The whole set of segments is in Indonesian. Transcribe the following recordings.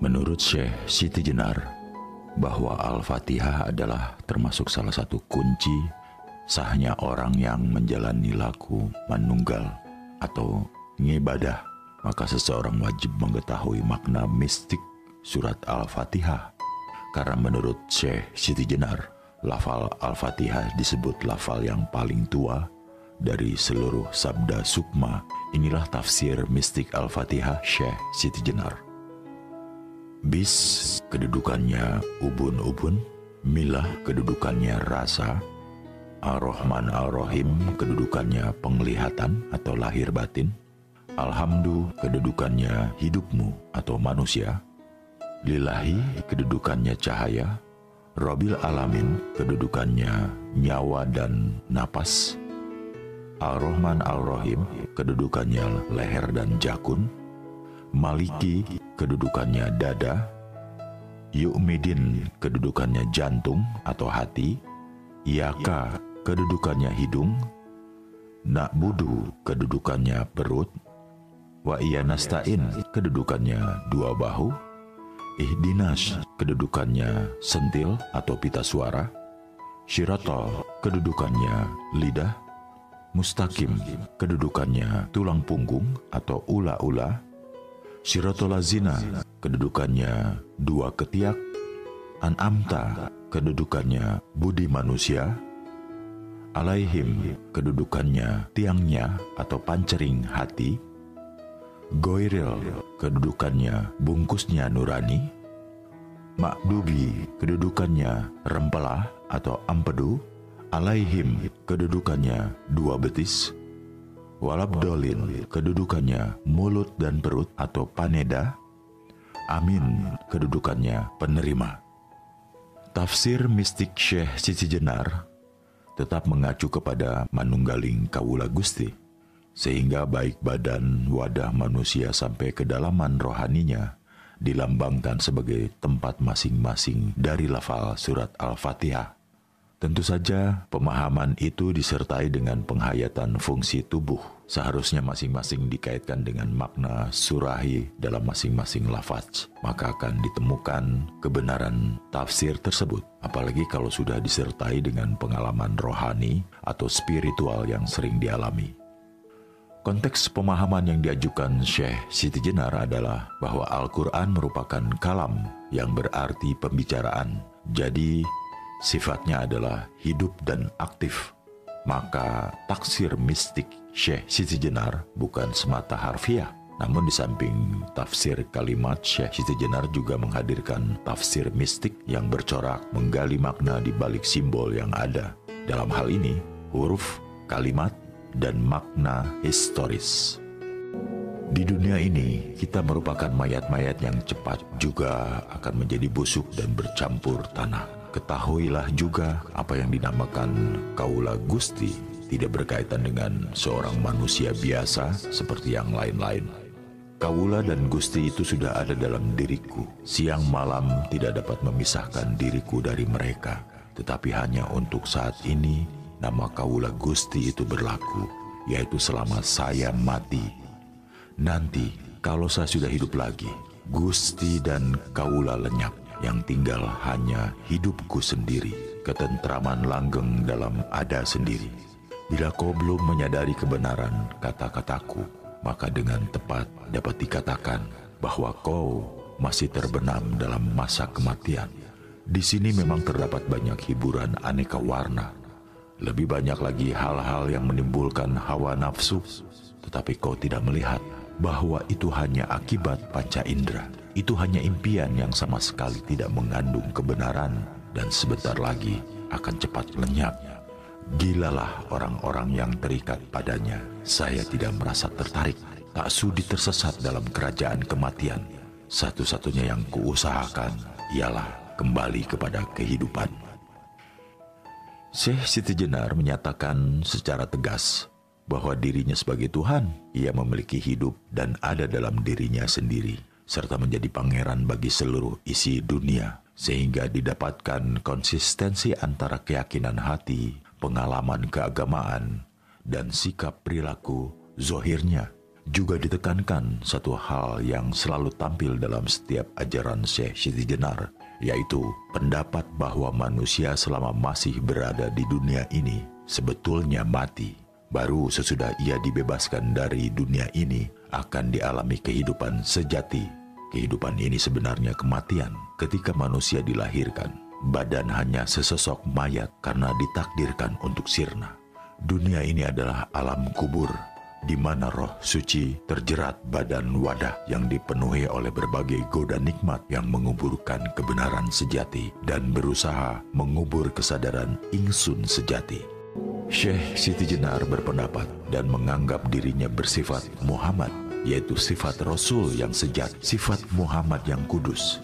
Menurut Syekh Siti Jenar, bahwa Al-Fatihah adalah termasuk salah satu kunci sahnya orang yang menjalani laku manunggal atau ngibadah, maka seseorang wajib mengetahui makna mistik surat Al-Fatihah. Karena menurut Syekh Siti Jenar, lafal Al-Fatihah disebut lafal yang paling tua dari seluruh sabda sukma. Inilah tafsir mistik Al-Fatihah Syekh Siti Jenar. Bis kedudukannya ubun-ubun, milah kedudukannya rasa, Ar-Rahman Ar-Rahim kedudukannya penglihatan atau lahir batin, Alhamdu kedudukannya hidupmu atau manusia, Lillahi kedudukannya cahaya, Rabbil Alamin kedudukannya nyawa dan napas, Ar-Rahman Ar-Rahim kedudukannya leher dan jakun, Maliki kedudukannya dada, Yu'midin kedudukannya jantung atau hati, Iyaka kedudukannya hidung, Na'budu kedudukannya perut, Wa iya nasta'in kedudukannya dua bahu, Ihdinas kedudukannya sentil atau pita suara, Syirata kedudukannya lidah, Mustaqim kedudukannya tulang punggung atau ula-ula, Syiratal lazina kedudukannya dua ketiak, An'amta kedudukannya budi manusia, Alaihim kedudukannya tiangnya atau pancering hati, Goiril kedudukannya bungkusnya nurani, Makdubi kedudukannya rempelah atau ampedu, Alaihim kedudukannya dua betis, Walabdolin kedudukannya mulut dan perut atau paneda, Amin kedudukannya penerima. Tafsir mistik Syekh Siti Jenar tetap mengacu kepada manunggaling Kawula Gusti, sehingga baik badan wadah manusia sampai kedalaman rohaninya dilambangkan sebagai tempat masing-masing dari lafal surat Al-Fatihah. Tentu saja pemahaman itu disertai dengan penghayatan fungsi tubuh. Seharusnya masing-masing dikaitkan dengan makna surahi dalam masing-masing lafaz. Maka akan ditemukan kebenaran tafsir tersebut. Apalagi kalau sudah disertai dengan pengalaman rohani atau spiritual yang sering dialami. Konteks pemahaman yang diajukan Syekh Siti Jenar adalah bahwa Al-Quran merupakan kalam yang berarti pembicaraan. Jadi sifatnya adalah hidup dan aktif. Maka taksir mistik Syekh Siti Jenar bukan semata harfiah. Namun di samping tafsir kalimat, Syekh Siti Jenar juga menghadirkan tafsir mistik yang bercorak menggali makna di balik simbol yang ada. Dalam hal ini, huruf, kalimat, dan makna historis. Di dunia ini, kita merupakan mayat-mayat yang cepat juga akan menjadi busuk dan bercampur tanah. Ketahuilah juga apa yang dinamakan Kawula Gusti tidak berkaitan dengan seorang manusia biasa seperti yang lain-lain. Kawula dan Gusti itu sudah ada dalam diriku. Siang malam tidak dapat memisahkan diriku dari mereka. Tetapi hanya untuk saat ini, nama Kawula Gusti itu berlaku, yaitu selama saya mati. Nanti, kalau saya sudah hidup lagi, Gusti dan Kawula lenyap. Yang tinggal hanya hidupku sendiri, ketentraman langgeng dalam ada sendiri. Bila kau belum menyadari kebenaran kata-kataku, maka dengan tepat dapat dikatakan bahwa kau masih terbenam dalam masa kematian. Di sini memang terdapat banyak hiburan aneka warna. Lebih banyak lagi hal-hal yang menimbulkan hawa nafsu, tetapi kau tidak melihat bahwa itu hanya akibat panca indera. Itu hanya impian yang sama sekali tidak mengandung kebenaran dan sebentar lagi akan cepat lenyap. Gilalah orang-orang yang terikat padanya. Saya tidak merasa tertarik, tak sudi tersesat dalam kerajaan kematian. Satu-satunya yang kuusahakan ialah kembali kepada kehidupan. Syekh Siti Jenar menyatakan secara tegas bahwa dirinya sebagai Tuhan, ia memiliki hidup dan ada dalam dirinya sendiri, serta menjadi pangeran bagi seluruh isi dunia, sehingga didapatkan konsistensi antara keyakinan hati, pengalaman keagamaan, dan sikap perilaku zohirnya. Juga ditekankan satu hal yang selalu tampil dalam setiap ajaran Syekh Siti Jenar, yaitu pendapat bahwa manusia selama masih berada di dunia ini sebetulnya mati. Baru sesudah ia dibebaskan dari dunia ini akan dialami kehidupan sejati. Kehidupan ini sebenarnya kematian. Ketika manusia dilahirkan, badan hanya sesosok mayat karena ditakdirkan untuk sirna. Dunia ini adalah alam kubur, di mana roh suci terjerat badan wadah yang dipenuhi oleh berbagai goda nikmat yang menguburkan kebenaran sejati dan berusaha mengubur kesadaran ingsun sejati. Syekh Siti Jenar berpendapat dan menganggap dirinya bersifat Muhammad, yaitu sifat Rasul yang sejati, sifat Muhammad yang kudus.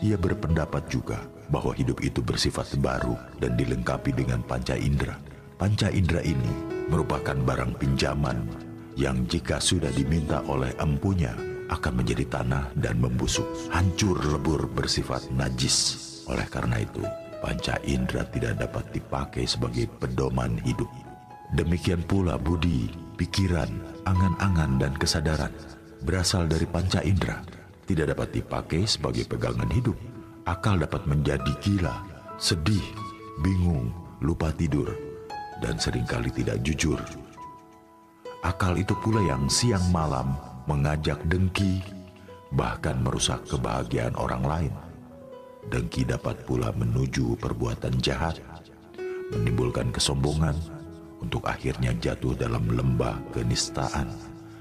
Ia berpendapat juga bahwa hidup itu bersifat baru dan dilengkapi dengan panca indera. Panca indera ini merupakan barang pinjaman yang jika sudah diminta oleh empunya akan menjadi tanah dan membusuk, hancur lebur, bersifat najis. Oleh karena itu, panca indera tidak dapat dipakai sebagai pedoman hidup. Demikian pula budi, pikiran, angan-angan dan kesadaran berasal dari panca indera, tidak dapat dipakai sebagai pegangan hidup. Akal dapat menjadi gila, sedih, bingung, lupa tidur, dan seringkali tidak jujur. Akal itu pula yang siang malam mengajak dengki, bahkan merusak kebahagiaan orang lain. Dengki dapat pula menuju perbuatan jahat, menimbulkan kesombongan, untuk akhirnya jatuh dalam lembah kenistaan,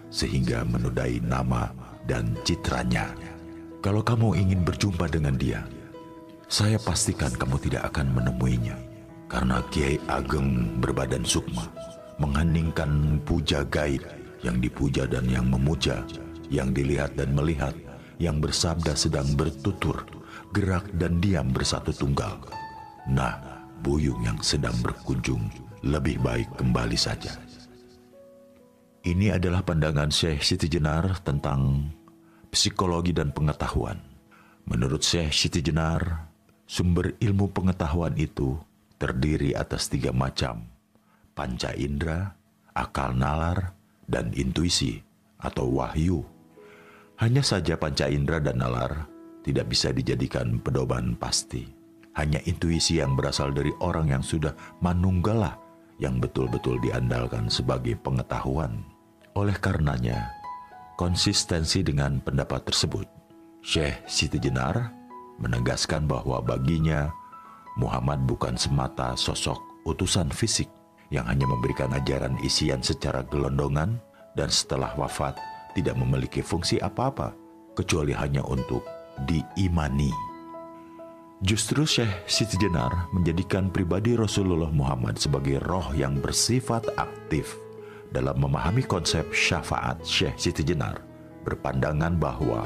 sehingga menodai nama dan citranya. Kalau kamu ingin berjumpa dengan dia, saya pastikan kamu tidak akan menemuinya, karena Kiai Ageng berbadan sukma mengheningkan puja gaib, yang dipuja dan yang memuja, yang dilihat dan melihat, yang bersabda sedang bertutur, gerak dan diam bersatu tunggal. Nah, buyung yang sedang berkunjung lebih baik kembali saja. Ini adalah pandangan Syekh Siti Jenar tentang psikologi dan pengetahuan. Menurut Syekh Siti Jenar, sumber ilmu pengetahuan itu terdiri atas 3 macam: panca indera, akal nalar, dan intuisi atau wahyu. Hanya saja panca indera dan nalar tidak bisa dijadikan pedoman pasti. Hanya intuisi yang berasal dari orang yang sudah manunggalah yang betul-betul diandalkan sebagai pengetahuan. Oleh karenanya, konsistensi dengan pendapat tersebut, Syekh Siti Jenar menegaskan bahwa baginya Muhammad bukan semata sosok utusan fisik yang hanya memberikan ajaran isian secara gelondongan dan setelah wafat tidak memiliki fungsi apa-apa kecuali hanya untuk diimani. Justru Syekh Siti Jenar menjadikan pribadi Rasulullah Muhammad sebagai roh yang bersifat aktif. Dalam memahami konsep syafaat, Syekh Siti Jenar berpandangan bahwa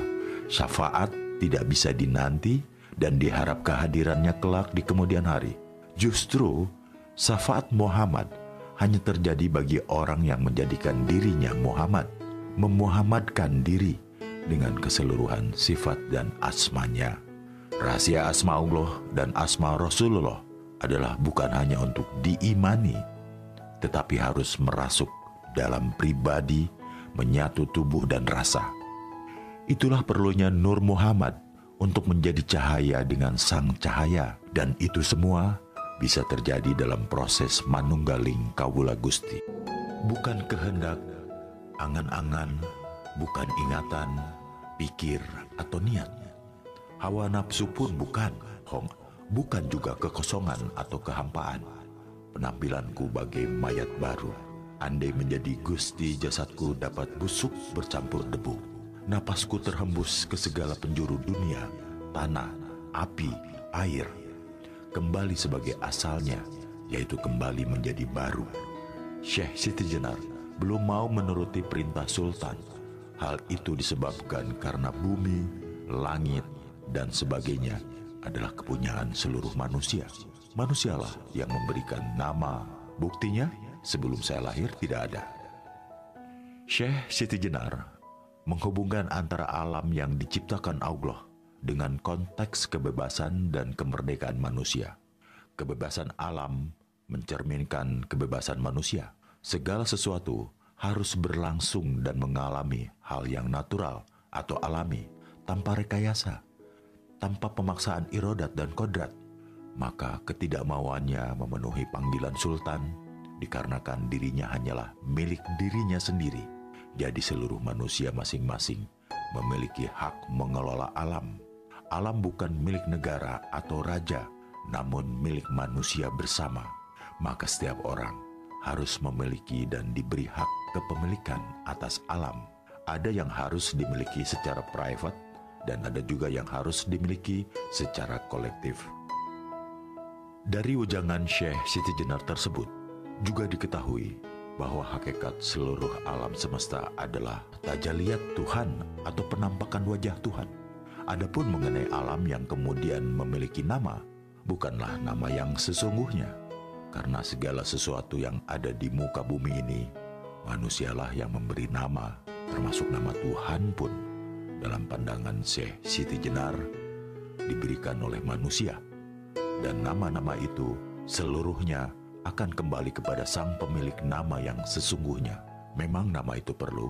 syafaat tidak bisa dinanti dan diharap kehadirannya kelak di kemudian hari. Justru syafaat Muhammad hanya terjadi bagi orang yang menjadikan dirinya Muhammad, memuhammadkan diri dengan keseluruhan sifat dan asmanya. Rahasia asma Allah dan asma Rasulullah adalah bukan hanya untuk diimani, tetapi harus merasuk dalam pribadi, menyatu tubuh dan rasa. Itulah perlunya Nur Muhammad untuk menjadi cahaya dengan sang cahaya, dan itu semua bisa terjadi dalam proses manunggaling kawula Gusti. Bukan kehendak, angan-angan, bukan ingatan, pikir atau niat. Hawa nafsu pun bukan juga kekosongan atau kehampaan. Penampilanku bagai mayat baru. Andai menjadi Gusti, jasadku dapat busuk bercampur debu. Napasku terhembus ke segala penjuru dunia, tanah, api, air. Kembali sebagai asalnya, yaitu kembali menjadi baru. Syekh Siti Jenar belum mau menuruti perintah Sultan. Hal itu disebabkan karena bumi, langit, dan sebagainya adalah kepunyaan seluruh manusia. Manusialah yang memberikan nama. Buktinya, sebelum saya lahir tidak ada. Syekh Siti Jenar menghubungkan antara alam yang diciptakan Allah dengan konteks kebebasan dan kemerdekaan manusia. Kebebasan alam mencerminkan kebebasan manusia. Segala sesuatu harus berlangsung dan mengalami hal yang natural atau alami, tanpa rekayasa, tanpa pemaksaan irodat dan kodrat. Maka ketidakmauannya memenuhi panggilan sultan dikarenakan dirinya hanyalah milik dirinya sendiri. Jadi seluruh manusia masing-masing memiliki hak mengelola alam. Alam bukan milik negara atau raja, namun milik manusia bersama. Maka setiap orang harus memiliki dan diberi hak kepemilikan atas alam. Ada yang harus dimiliki secara private dan ada juga yang harus dimiliki secara kolektif. Dari ujangan Syekh Siti Jenar tersebut juga diketahui bahwa hakikat seluruh alam semesta adalah tajaliat Tuhan atau penampakan wajah Tuhan. Adapun mengenai alam yang kemudian memiliki nama, bukanlah nama yang sesungguhnya. Karena segala sesuatu yang ada di muka bumi ini, manusialah yang memberi nama, termasuk nama Tuhan pun dalam pandangan Syekh Siti Jenar diberikan oleh manusia. Dan nama-nama itu seluruhnya akan kembali kepada sang pemilik nama yang sesungguhnya. Memang nama itu perlu,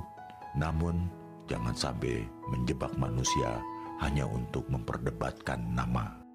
namun jangan sampai menjebak manusia hanya untuk memperdebatkan nama.